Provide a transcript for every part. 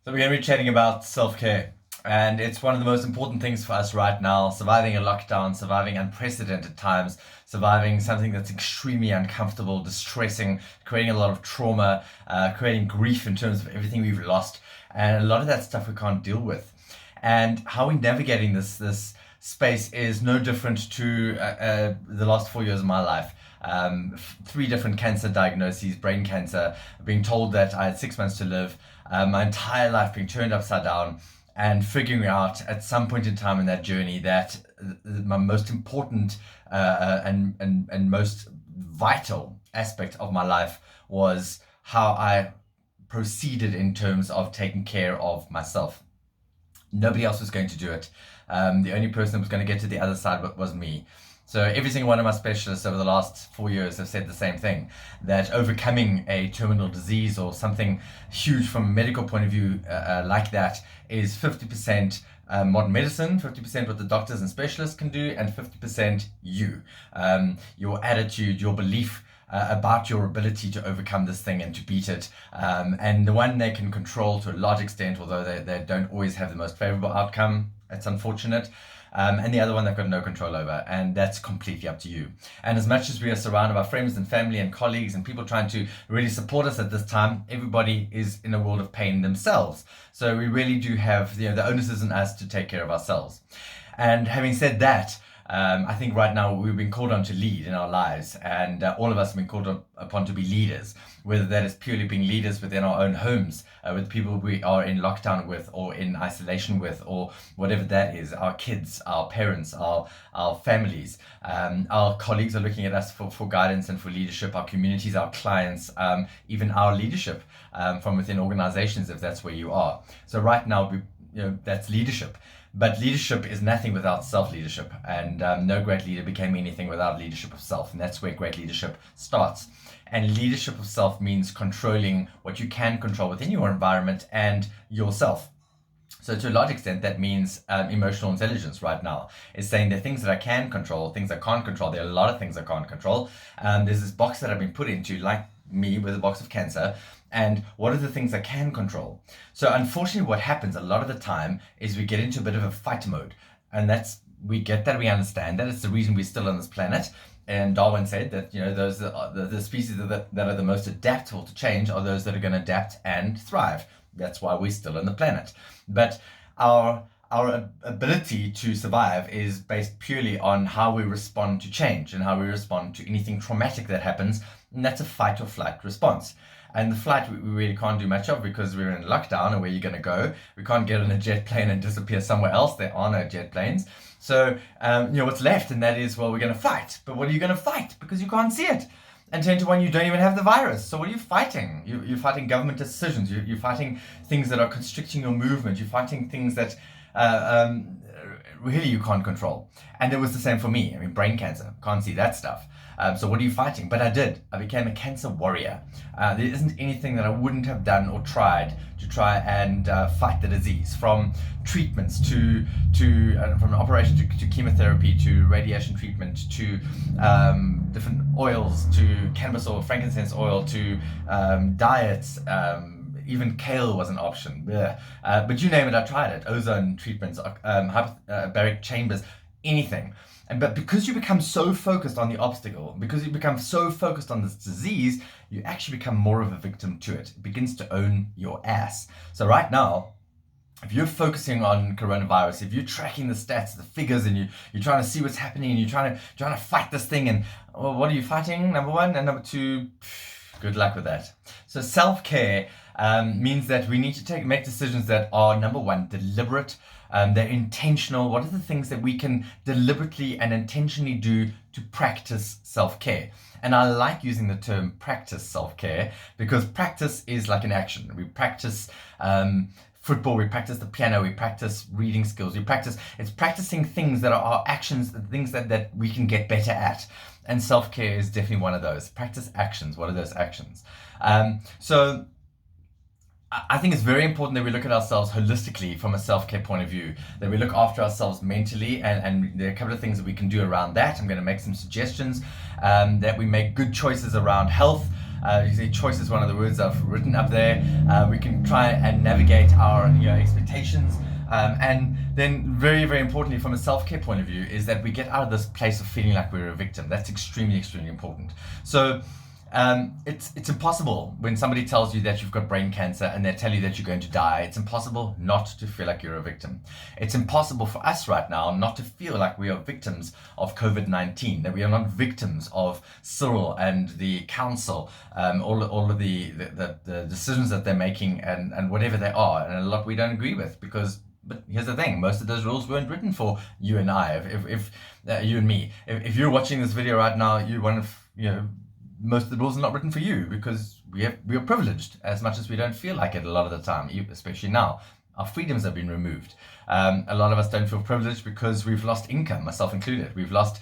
So we're going to be chatting about self-care. And it's one of the most important things for us right now, surviving a lockdown, surviving unprecedented times, surviving something that's extremely uncomfortable, distressing, creating a lot of trauma, creating grief in terms of everything we've lost. And a lot of that stuff we can't deal with. And how we're navigating this space is no different to the last 4 years of my life. Three different cancer diagnoses, brain cancer, being told that I had 6 months to live, my entire life being turned upside down, and figuring out at some point in time in that journey that my most important and most vital aspect of my life was how I proceeded in terms of taking care of myself. Nobody else was going to do it. The only person that was going to get to the other side was me. So every single one of my specialists over the last 4 years have said the same thing, that overcoming a terminal disease or something huge from a medical point of view like that is 50% modern medicine, 50% what the doctors and specialists can do, and 50% you. Your attitude, your belief about your ability to overcome this thing and to beat it. And the one they can control to a large extent, although they don't always have the most favorable outcome. It's unfortunate. And the other one they've got no control over, and that's completely up to you. And as much as we are surrounded by friends and family and colleagues and people trying to really support us at this time, everybody is in a world of pain themselves. So we really do have, the onus is on us to take care of ourselves. And having said that, I think right now we've been called on to lead in our lives, and all of us have been called upon to be leaders, whether that is purely being leaders within our own homes, with people we are in lockdown with or in isolation with, or whatever that is, our kids, our parents, our families, our colleagues are looking at us for guidance and for leadership, our communities, our clients, even our leadership from within organizations, if that's where you are. So right now, that's leadership. But leadership is nothing without self-leadership, and no great leader became anything without leadership of self, and that's where great leadership starts. And leadership of self means controlling what you can control within your environment and yourself. So to a large extent, that means emotional intelligence right now. It's saying the things that I can control, things I can't control. There are a lot of things I can't control. There's this box that I've been put into, like me with a box of cancer, and what are the things I can control? So unfortunately what happens a lot of the time is we get into a bit of a fight mode, and we get that, we understand that, it's the reason we're still on this planet. And Darwin said that those the species that are the most adaptable to change are those that are going to adapt and thrive. That's why we're still on the planet. But our ability to survive is based purely on how we respond to change and how we respond to anything traumatic that happens, and that's a fight or flight response. And the flight we really can't do much of because we're in lockdown, and where you're going to go. We can't get on a jet plane and disappear somewhere else. There are no jet planes. So, what's left, and that is, well, we're going to fight. But what are you going to fight? Because you can't see it. And 10 to 1, you don't even have the virus. So what are you fighting? You're fighting government decisions. You're fighting things that are constricting your movement. You're fighting things that really you can't control. And it was the same for me. I mean, brain cancer, can't see that stuff. So what are you fighting? But I did. I became a cancer warrior. There isn't anything that I wouldn't have done or tried to try and fight the disease, from treatments to from an operation to chemotherapy to radiation treatment to different oils to cannabis oil, frankincense oil to diets. Even kale was an option. But you name it, I tried it. Ozone treatments, hyperbaric chambers, anything. But because you become so focused on the obstacle, because you become so focused on this disease, you actually become more of a victim to it. It begins to own your ass. So right now, if you're focusing on coronavirus, if you're tracking the stats, the figures, and you're trying to see what's happening, and you're trying to fight this thing, and what are you fighting? Number one, and number two, good luck with that. So self-care means that we need to make decisions that are, number one, deliberate. They're intentional. What are the things that we can deliberately and intentionally do to practice self-care? And I like using the term practice self-care because practice is like an action. We practice football, we practice the piano, we practice reading skills, it's practicing things that are actions, things that we can get better at. And self-care is definitely one of those. Practice actions. What are those actions? So I think it's very important that we look at ourselves holistically from a self-care point of view, that we look after ourselves mentally, and there are a couple of things that we can do around that. I'm going to make some suggestions, that we make good choices around health, You see, choice is one of the words I've written up there. We can try and navigate our expectations. And then very, very importantly, from a self-care point of view, is that we get out of this place of feeling like we're a victim. That's extremely, extremely important. So it's impossible when somebody tells you that you've got brain cancer and they tell you that you're going to die. It's impossible not to feel like you're a victim. It's impossible for us right now not to feel like we are victims of COVID-19, that we are not victims of Cyril and the council, all of the decisions that they're making and whatever they are, and a lot we don't agree with because. But here's the thing: most of those rules weren't written for you and I. If you and me, if you're watching this video right now, you're one of most of the rules are not written for you because we are privileged as much as we don't feel like it a lot of the time, especially now. Our freedoms have been removed. A lot of us don't feel privileged because we've lost income, myself included. We've lost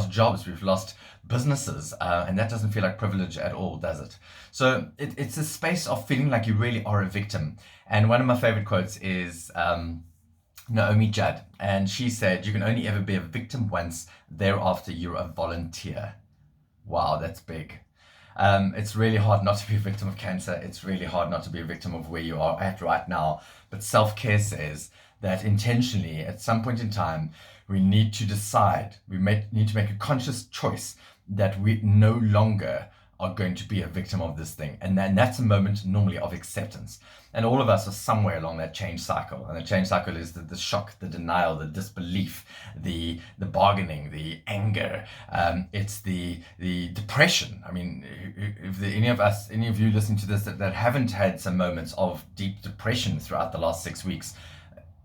jobs, we've lost businesses, and that doesn't feel like privilege at all, does it? So it's a space of feeling like you really are a victim. And one of my favorite quotes is Naomi Judd, and she said, "You can only ever be a victim once, thereafter you're a volunteer." Wow, that's big. It's really hard not to be a victim of cancer. It's really hard not to be a victim of where you are at right now. But self-care says that intentionally, at some point in time, we need to decide, need to make a conscious choice that we no longer are going to be a victim of this thing. And then that's a moment normally of acceptance. And all of us are somewhere along that change cycle. And the change cycle is the shock, the denial, the disbelief, the bargaining, the anger. It's the depression. I mean, if any of you listening to this that haven't had some moments of deep depression throughout the last 6 weeks,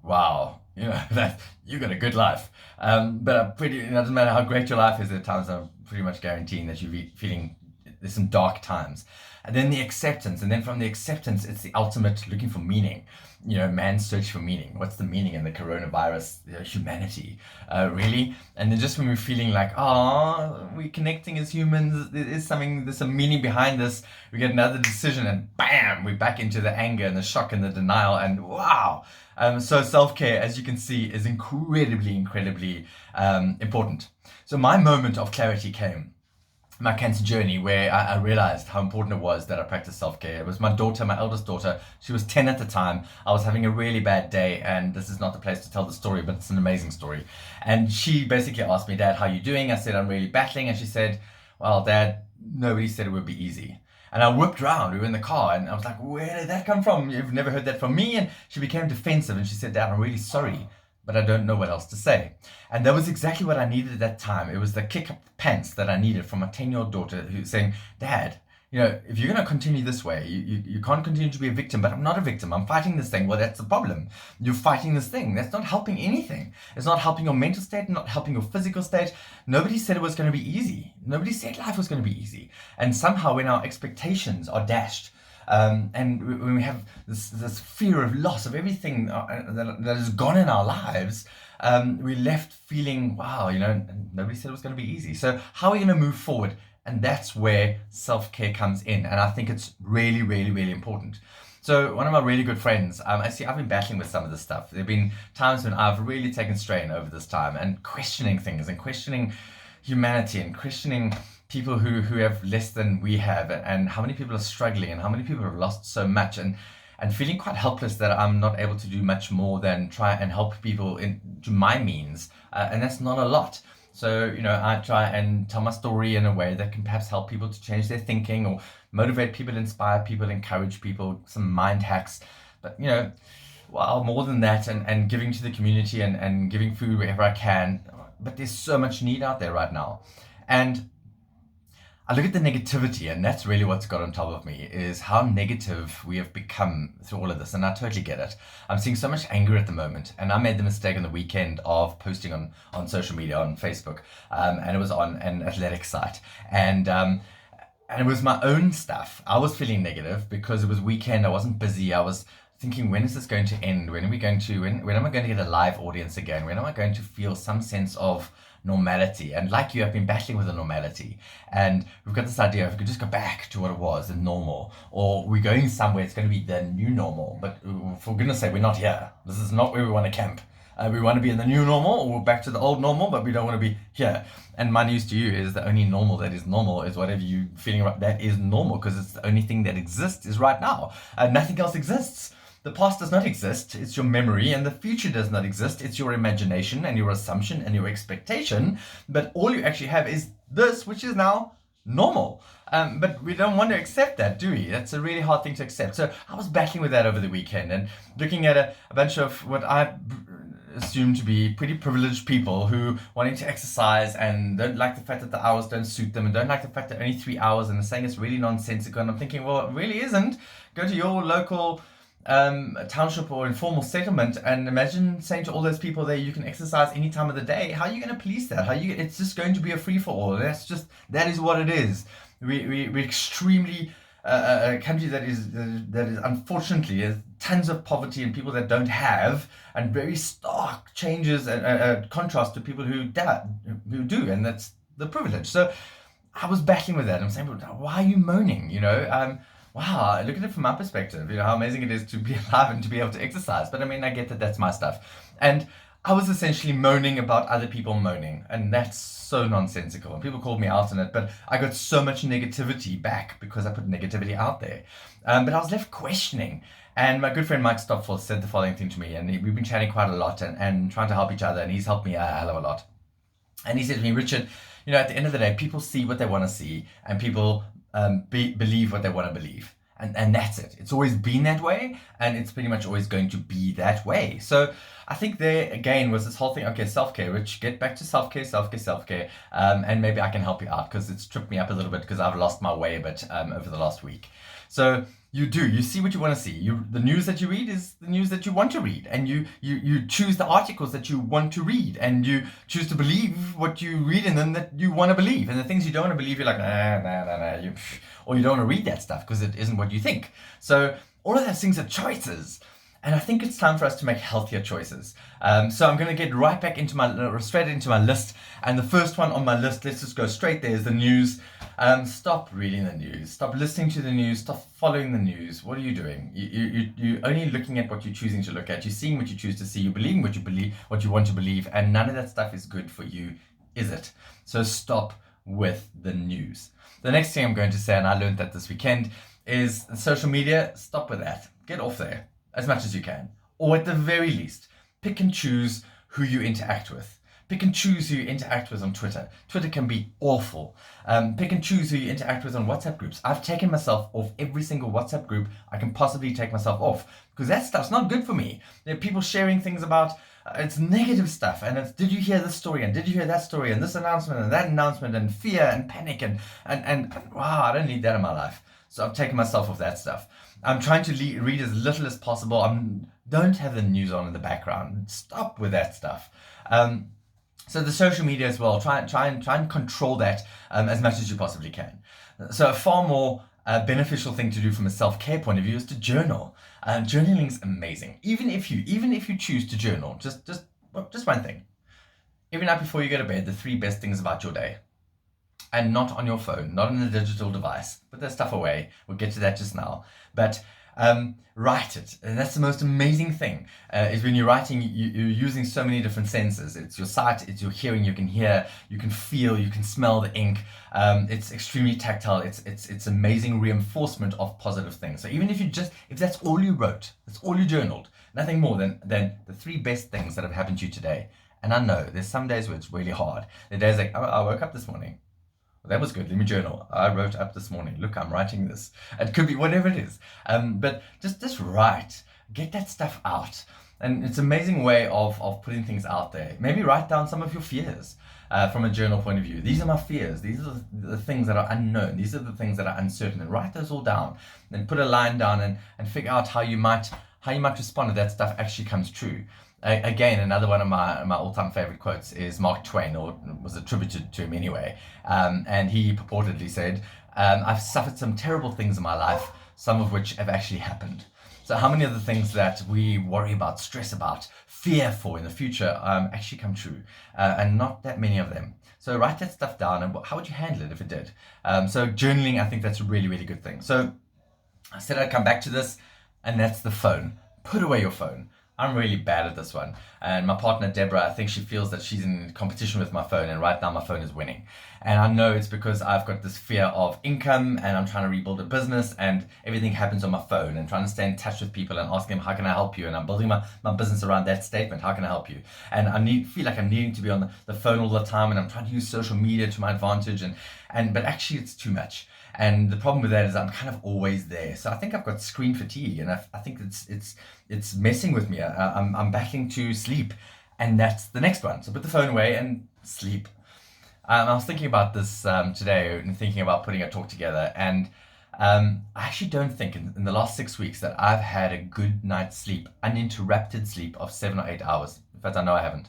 wow, that you got a good life. But it doesn't matter how great your life is, at times I'm pretty much guaranteeing that you're feeling there's some dark times. And then the acceptance, and then from the acceptance, it's the ultimate looking for meaning. Man's search for meaning. What's the meaning in the coronavirus? Humanity, really? And then just when we're feeling like, we're connecting as humans, there's some meaning behind this, we get another decision and bam, we're back into the anger and the shock and the denial, and wow. So self-care, as you can see, is incredibly, incredibly important. So my moment of clarity came my cancer journey, where I realized how important it was that I practice self-care. It was my daughter, my eldest daughter. She was 10 at the time. I was having a really bad day, and this is not the place to tell the story, but it's an amazing story. And she basically asked me, "Dad, how are you doing?" I said, "I'm really battling." And she said, "Well, Dad, nobody said it would be easy." And I whipped around. We were in the car, and I was like, "Where did that come from? You've never heard that from me." And she became defensive, and she said, "Dad, I'm really sorry, but I don't know what else to say." And that was exactly what I needed at that time. It was the kick up the pants that I needed from my 10-year-old daughter who's saying, "Dad, if you're going to continue this way, you can't continue to be a victim." "But I'm not a victim. I'm fighting this thing." "Well, that's the problem. You're fighting this thing. That's not helping anything. It's not helping your mental state, not helping your physical state. Nobody said it was going to be easy. Nobody said life was going to be easy." And somehow when our expectations are dashed, and when we have this fear of loss of everything that is gone in our lives, we're left feeling, wow, nobody said it was going to be easy. So how are we going to move forward? And that's where self-care comes in. And I think it's really, really, really important. So one of my really good friends, I've been battling with some of this stuff. There have been times when I've really taken strain over this time and questioning things and questioning humanity and questioning people who have less than we have, and how many people are struggling and how many people have lost so much, and feeling quite helpless that I'm not able to do much more than try and help people to my means, and that's not a lot. So I try and tell my story in a way that can perhaps help people to change their thinking or motivate people, inspire people, encourage people, some mind hacks. But well, more than that, and giving to the community and giving food wherever I can. But there's so much need out there right now, and I look at the negativity, and that's really what's got on top of me, is how negative we have become through all of this. And I totally get it. I'm seeing so much anger at the moment. And I made the mistake on the weekend of posting on social media, on Facebook, and it was on an athletic site. And it was my own stuff. I was feeling negative because it was weekend. I wasn't busy. I was thinking, when is this going to end? When am I going to get a live audience again? When am I going to feel some sense of normality? And like you, I've been battling with a normality, and we've got this idea if we could just go back to what it was, the normal, or we're going somewhere, it's going to be the new normal. But for goodness sake, we're not here. This is not where we want to camp. We want to be in the new normal or back to the old normal, but we don't want to be here. And my news to you is the only normal that is normal is whatever you're feeling right. That is normal because it's the only thing that exists is right now. Nothing else exists. The past does not exist, it's your memory, and the future does not exist, it's your imagination and your assumption and your expectation. But all you actually have is this, which is now normal. But we don't want to accept that, do we? That's a really hard thing to accept. So I was battling with that over the weekend and looking at a bunch of what I assume to be pretty privileged people who wanting to exercise and don't like the fact that the hours don't suit them and don't like the fact that only 3 hours and they're saying it's really nonsensical. And I'm thinking, well, it really isn't. Go to your local township or informal settlement and imagine saying to all those people there you can exercise any time of the day. How are you going to police that? It's just going to be a free-for-all. That is what it is. We're extremely a country that is unfortunately has tons of poverty and people that don't have, and very stark changes and contrast to people who do, and that's the privilege. So I was battling with that. I'm saying, why are you moaning? Wow, look at it from my perspective, how amazing it is to be alive and to be able to exercise. But I mean, I get that that's my stuff. And I was essentially moaning about other people moaning, and that's so nonsensical. And people called me out on it, but I got so much negativity back because I put negativity out there. But I was left questioning. And my good friend Mike Stopforth said the following thing to me, and we've been chatting quite a lot and trying to help each other, and he's helped me a hell of a lot. And he said to me, Richard, at the end of the day, people see what they want to see, and people believe what they want to believe. And that's it. It's always been that way, and it's pretty much always going to be that way. So I think there, again, was this whole thing, okay, self-care, Rich, get back to self-care, and maybe I can help you out because it's tripped me up a little bit because I've lost my way a bit over the last week. So you see what you want to see. The news that you read is the news that you want to read, and you choose the articles that you want to read, and you choose to believe what you read in them that you want to believe, and the things you don't want to believe, you're like, nah, or you don't want to read that stuff because it isn't what you think. So all of those things are choices. And I think it's time for us to make healthier choices. So I'm going to get right back straight into my list. And the first one on my list, let's just go straight there, is the news. Stop reading the news. Stop listening to the news. Stop following the news. What are you doing? You're only looking at what you're choosing to look at. You're seeing what you choose to see. You're believing what you want to believe. And none of that stuff is good for you, is it? So stop with the news. The next thing I'm going to say, and I learned that this weekend, is social media. Stop with that. Get off there as much as you can. Or at the very least, pick and choose who you interact with. Pick and choose who you interact with on Twitter. Twitter can be awful. Pick and choose who you interact with on WhatsApp groups. I've taken myself off every single WhatsApp group I can possibly take myself off because that stuff's not good for me. There are people sharing things about it's negative stuff, and it's did you hear this story, and did you hear that story, and this announcement and that announcement, and fear and panic and wow, I don't need that in my life. So I've taken myself off that stuff. I'm trying to read as little as possible. Don't have the news on in the background. Stop with that stuff. So the social media as well. Try and control that as much as you possibly can. So a far more beneficial thing to do from a self-care point of view is to journal. Journaling's amazing. Even if you choose to journal, just one thing. Every night before you go to bed, the 3 best things about your day. And not on your phone, not on a digital device. Put that stuff away. We'll get to that just now. But write it. And that's the most amazing thing, is when you're writing, you're using so many different senses. It's your sight, it's your hearing, you can hear, you can feel, you can smell the ink. It's extremely tactile. It's amazing reinforcement of positive things. So even if that's all you wrote, that's all you journaled, nothing more than the 3 best things that have happened to you today. And I know there's some days where it's really hard. The days like, I woke up this morning. That was good. Let me journal. I wrote up this morning. Look, I'm writing this. It could be whatever it is. But just write. Get that stuff out. And it's an amazing way of putting things out there. Maybe write down some of your fears from a journal point of view. These are my fears. These are the things that are unknown. These are the things that are uncertain. And write those all down. Then put a line down and figure out how you might respond if that stuff actually comes true. Again, another one of my all-time favorite quotes is Mark Twain, or was attributed to him anyway. And he purportedly said, I've suffered some terrible things in my life, some of which have actually happened. So how many of the things that we worry about, stress about, fear for in the future actually come true? And not that many of them. So write that stuff down, and how would you handle it if it did? So journaling, I think that's a really, really good thing. So I said I'd come back to this, and that's the phone. Put away your phone. I'm really bad at this one. And my partner, Deborah, I think she feels that she's in competition with my phone, and right now my phone is winning. And I know it's because I've got this fear of income, and I'm trying to rebuild a business, and everything happens on my phone, and trying to stay in touch with people and asking them, how can I help you? And I'm building my business around that statement, how can I help you? And feel like I'm needing to be on the phone all the time, and I'm trying to use social media to my advantage, but actually it's too much. And the problem with that is I'm kind of always there. So I think I've got screen fatigue, and I think it's messing with me. I'm battling to sleep, and that's the next one. So put the phone away and sleep. I was thinking about this today, and thinking about putting a talk together, and I actually don't think in the last 6 weeks that I've had a good night's sleep, uninterrupted sleep of 7 or 8 hours. In fact, I know I haven't.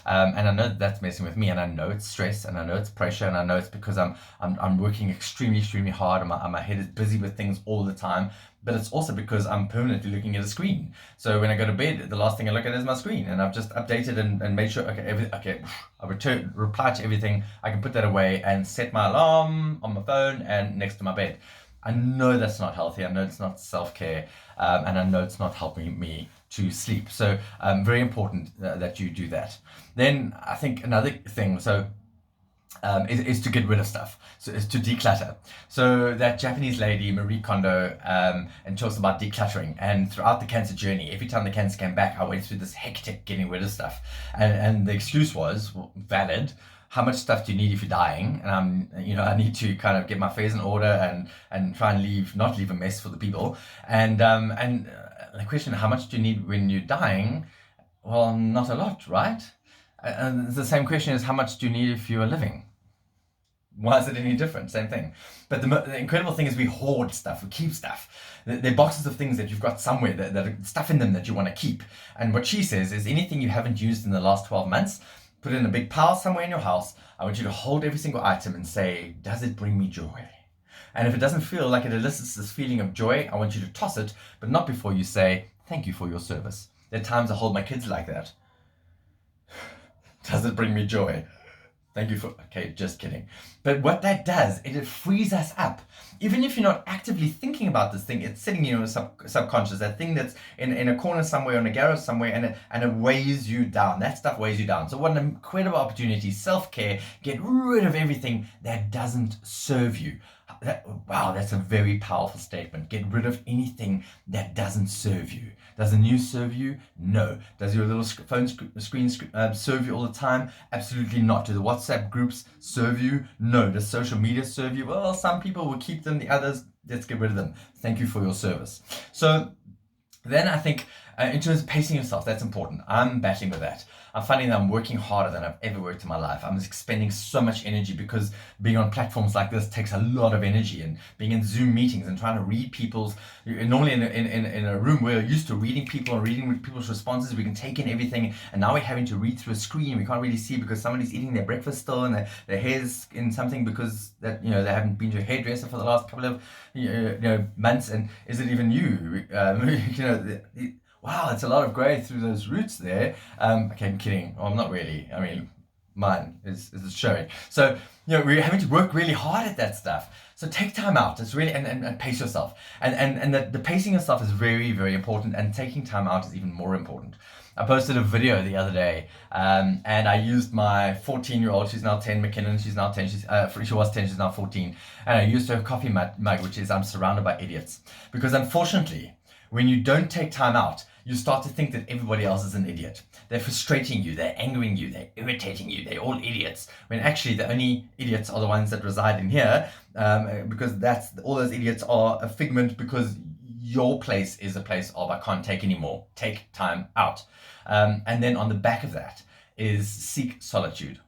And I know that's messing with me, and I know it's stress, and I know it's pressure, and I know it's because I'm working extremely hard, and my head is busy with things all the time. But it's also because I'm permanently looking at a screen. So when I go to bed, the last thing I look at is my screen, and I've just updated and made sure, I reply to everything. I can put that away and set my alarm on my phone and next to my bed. I know that's not healthy. I know it's not self-care, and I know it's not helping me to sleep. So very important that you do that. Then I think another thing, is to get rid of stuff. So is to declutter. So that Japanese lady, Marie Kondo, and talks about decluttering. And throughout the cancer journey, every time the cancer came back, I went through this hectic getting rid of stuff. And the excuse was valid. How much stuff do you need if you're dying? And I need to kind of get my affairs in order and try and not leave a mess for the people. And the question, how much do you need when you're dying? Well, not a lot, right? And the same question is, how much do you need if you are living? Why is it any different? Same thing. But the incredible thing is we hoard stuff, we keep stuff. They're boxes of things that you've got somewhere that are stuff in them that you want to keep. And what she says is anything you haven't used in the last 12 months, put it in a big pile somewhere in your house. I want you to hold every single item and say, does it bring me joy? And if it doesn't feel like it elicits this feeling of joy, I want you to toss it, but not before you say, thank you for your service. There are times I hold my kids like that. Does it bring me joy? Thank you for, okay, just kidding. But what that does, it frees us up. Even if you're not actively thinking about this thing, it's sitting in your subconscious, that thing that's in a corner somewhere, in a garage somewhere, and it weighs you down. That stuff weighs you down. So what an incredible opportunity, self-care, get rid of everything that doesn't serve you. Wow, that's a very powerful statement. Get rid of anything that doesn't serve you. Does the news serve you? No. Does your little phone screen serve you all the time? Absolutely not. Do the WhatsApp groups serve you? No. Does social media serve you? Well, some people will keep them, the others, let's get rid of them. Thank you for your service. So then I think in terms of pacing yourself, that's important. I'm battling with that. I'm finding that I'm working harder than I've ever worked in my life. I'm expending so much energy because being on platforms like this takes a lot of energy, and being in Zoom meetings and trying to read normally in a room we're used to reading people and reading people's responses, we can take in everything, and now we're having to read through a screen. We can't really see because somebody's eating their breakfast still, and their hair's in something because that they haven't been to a hairdresser for the last couple of months, and is it even you? Wow, it's a lot of grey through those roots there. Okay, I'm kidding. Well, I'm not really. I mean, mine is showing. So, we're having to work really hard at that stuff. So take time out. It's really, and pace yourself. And the pacing yourself is very, very important, and taking time out is even more important. I posted a video the other day, and I used my 14-year-old, she's now 10, McKinnon, she's now 10, she was 10, she's now 14, and I used her coffee mug, which is, I'm surrounded by idiots. Because unfortunately, when you don't take time out, you start to think that everybody else is an idiot. They're frustrating you, they're angering you, they're irritating you, they're all idiots. When actually the only idiots are the ones that reside in here, because all those idiots are a figment, because your place is a place of I can't take anymore. Take time out. And then on the back of that is seek solitude.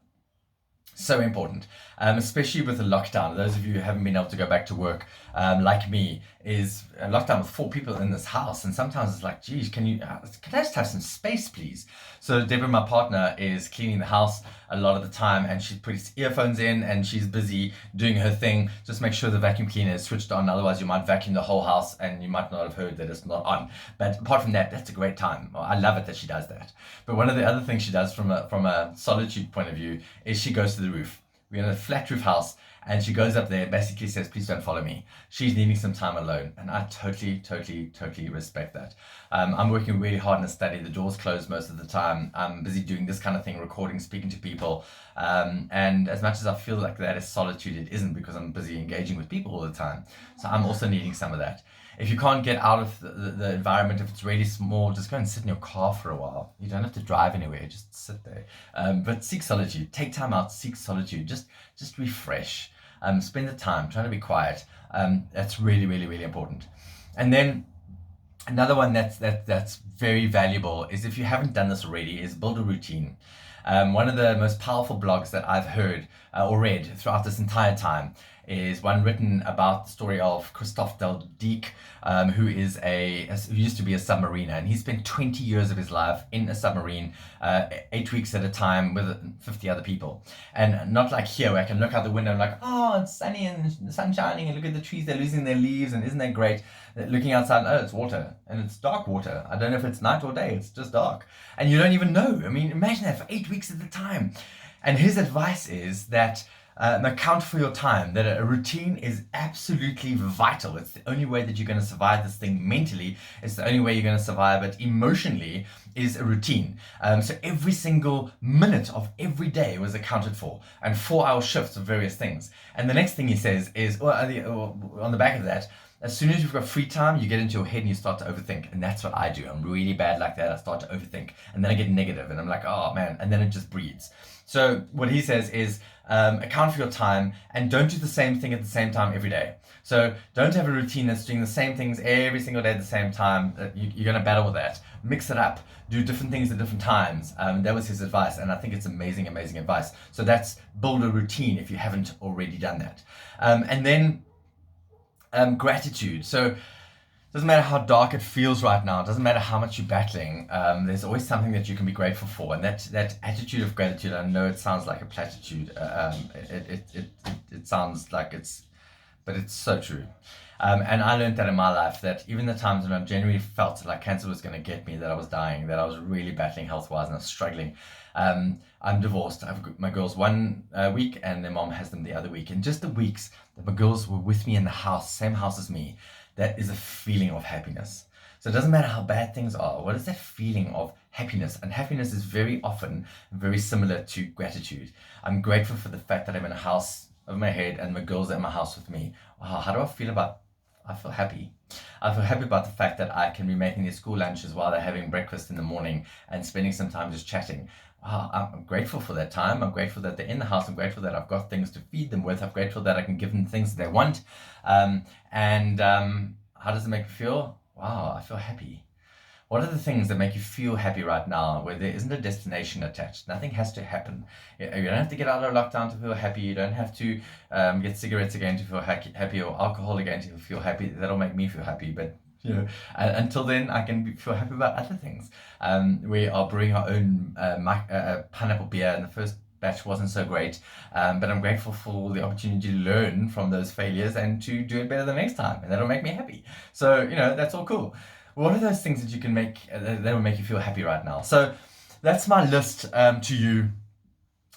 So important, especially with the lockdown. Those of you who haven't been able to go back to work, like me, is a lockdown with 4 people in this house, and sometimes it's like, geez, can I just have some space, please? So Deborah, my partner, is cleaning the house a lot of the time, and she puts earphones in, and she's busy doing her thing. Just make sure the vacuum cleaner is switched on, otherwise you might vacuum the whole house, and you might not have heard that it's not on. But apart from that, that's a great time. I love it that she does that. But one of the other things she does from a solitude point of view is she goes to the roof. We're in a flat roof house, and she goes up there and basically says, please don't follow me. She's needing some time alone. And I totally respect that. I'm working really hard in the study. The door's closed most of the time. I'm busy doing this kind of thing, recording, speaking to people. And as much as I feel like that is solitude, it isn't, because I'm busy engaging with people all the time. So I'm also needing some of that. If you can't get out of the environment, if it's really small, just go and sit in your car for a while. You don't have to drive anywhere, just sit there. But seek solitude. Take time out, seek solitude. Just refresh. Spend the time trying to be quiet. That's really important. And then another one that's very valuable is, if you haven't done this already, is build a routine. One of the most powerful blogs that I've heard or read throughout this entire time is one written about the story of Christophe Del Dique, who used to be a submariner, and he spent 20 years of his life in a submarine, 8 weeks at a time with 50 other people. And not like here, where I can look out the window and like, oh, it's sunny and the sun's shining, and look at the trees, they're losing their leaves, and isn't that great? Looking outside, oh, it's water, and it's dark water. I don't know if it's night or day, it's just dark. And you don't even know. I mean, imagine that for 8 weeks at a time. And his advice is that account for your time, that a routine is absolutely vital. It's the only way that you're going to survive this thing mentally. It's the only way you're going to survive it emotionally, is a routine. So every single minute of every day was accounted for, and 4-hour shifts of various things. And the next thing he says is, on the back of that, as soon as you've got free time, you get into your head and you start to overthink. And that's what I do. I'm really bad like that. I start to overthink, and then I get negative, and I'm like, oh man, and then it just breeds. So what he says is, account for your time, and don't do the same thing at the same time every day. So don't have a routine that's doing the same things every single day at the same time. You're going to battle with that. Mix it up. Do different things at different times. That was his advice, and I think it's amazing advice. So that's build a routine if you haven't already done that. And then gratitude. So it doesn't matter how dark it feels right now. It doesn't matter how much you're battling. There's always something that you can be grateful for. And that attitude of gratitude, I know it sounds like a platitude. It sounds like but it's so true. And I learned that in my life, that even the times when I genuinely felt like cancer was going to get me, that I was dying, that I was really battling health-wise and I was struggling. I'm divorced. I've got my girls one week, and their mom has them the other week. And just the weeks that my girls were with me in the house, same house as me, that is a feeling of happiness. So it doesn't matter how bad things are. What is that feeling of happiness? And happiness is very often very similar to gratitude. I'm grateful for the fact that I'm in a house over my head and my girls are in my house with me. Wow, how do I feel I feel happy. I feel happy about the fact that I can be making their school lunches while they're having breakfast in the morning and spending some time just chatting. Wow, I'm grateful for that time. I'm grateful that they're in the house. I'm grateful that I've got things to feed them with. I'm grateful that I can give them things that they want. How does it make me feel? Wow, I feel happy. What are the things that make you feel happy right now, where there isn't a destination attached? Nothing has to happen. You don't have to get out of lockdown to feel happy. You don't have to get cigarettes again to feel happy, or alcohol again to feel happy. That'll make me feel happy, but until then, I can feel happy about other things. We are brewing our own pineapple beer, and the first batch wasn't so great, but I'm grateful for the opportunity to learn from those failures and to do it better the next time, and that'll make me happy. So that's all cool. What are those things that you can make that will make you feel happy right now? So that's my list to you.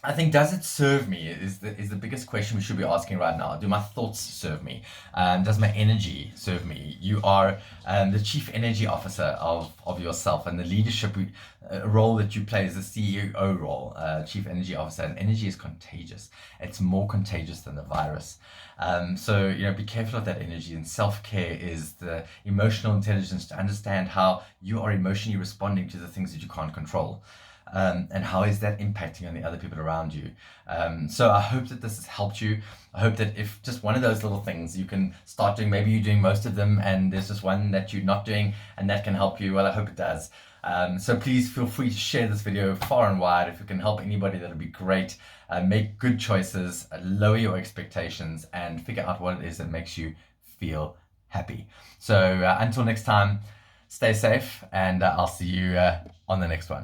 I think, does it serve me is the biggest question we should be asking right now. Do my thoughts serve me? Does my energy serve me? You are the chief energy officer of yourself, and the leadership role that you play is the CEO role, chief energy officer. And energy is contagious. It's more contagious than the virus. So be careful of that energy. And self-care is the emotional intelligence to understand how you are emotionally responding to the things that you can't control. And how is that impacting on the other people around you? So I hope that this has helped you. I hope that if just one of those little things you can start doing, maybe you're doing most of them and there's just one that you're not doing and that can help you. Well, I hope it does. So please feel free to share this video far and wide. If it can help anybody, that'll be great. Make good choices, lower your expectations, and figure out what it is that makes you feel happy. So until next time, stay safe, and I'll see you on the next one.